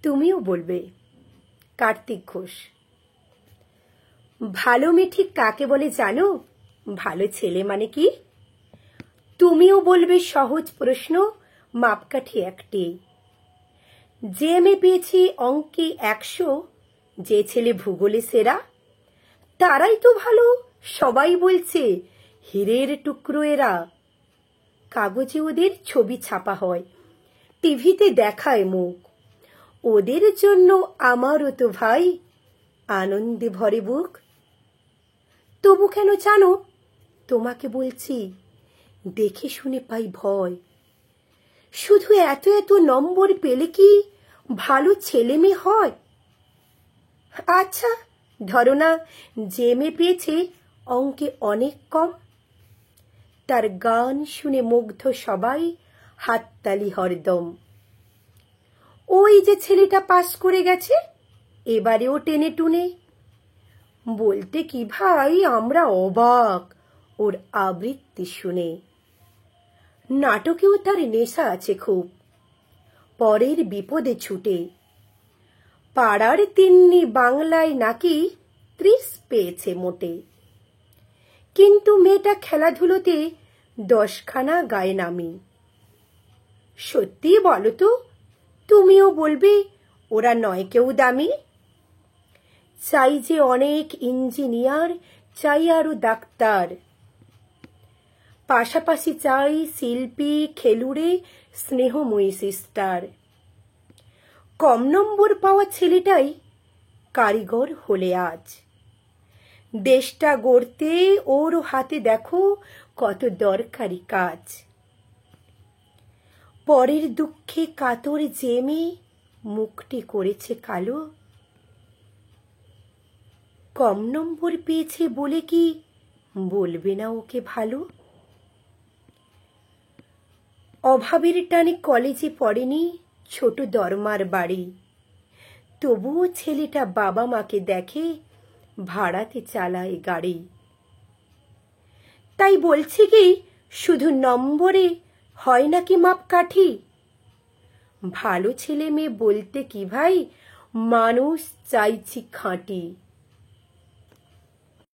তুমিও বলবে। কার্তিক ঘোষ। ভালো মেয়ে ঠিক কাকে বলে জানো? ভালো ছেলে মানে কি? তুমিও বলবে সহজ প্রশ্ন, মাপকাঠি একটি। যে মেয়ে পেয়েছি অঙ্কে 100, যে ছেলে ভূগোলে সেরা, তারাই তো ভালো, সবাই বলছে হীরের টুকরো এরা। কাগজে ওদের ছবি ছাপা হয়, টিভিতে দেখায় মুখ, ওদের জন্য আমারও তো ভাই আনন্দে ভরে বুক। তবু কেন জানো তোমাকে বলছি, দেখে শুনে পাই ভয়। শুধু এত এত নম্বর পেলে কি ভালো ছেলে মেয়ে হয়? আচ্ছা ধরো না, যে মেয়ে পেয়েছে অঙ্কে অনেক কম, তার গান শুনে মুগ্ধ সবাই, হাততালি হরদম। ওই যে ছেলেটা পাস করে গেছে, এবারেও টেনে টুনে, বলতে কি ভাই আমরা অবাক ওর আবৃত্তি শুনে। নাটকেও তার নেশা আছে খুব, পরের বিপদে ছুটে। পাড়ার তিন্নি বাংলায় নাকি 30 পেয়েছে মোটে, কিন্তু মেয়েটা খেলাধুলোতে 10খানা গায়ে নামি। সত্যি বলো তো, তুমিও বলবে ওরা নয় কেউ দামি? চাই যে অনেক ইঞ্জিনিয়ার, চাই আরো ডাক্তার, পাশাপাশি চাই শিল্পী, খেলুড়ে, স্নেহময়ী সিস্টার। কম নম্বর পাওয়া ছেলেটাই কারিগর হলে আজ, দেশটা গড়তে ওর হাতে দেখো কত দরকারি কাজ। পরের দুঃখে কাতর যে মেয়ে মুখটি করেছে কালো, কম নম্বর পেয়েছে বলে কি বলবে না ওকে ভালো? অভাবের টানে কলেজে পড়েনি, ছোট দরমার বাড়ি, তবুও ছেলেটা বাবা মাকে দেখে ভাড়াতে চালায় গাড়ি। তাই বলছি কি শুধু নম্বরে হয় নাকি মাপকাঠি? ভালো ছেলে মেয়ে বলতে কি ভাই, মানুষ চাইছি খাঁটি।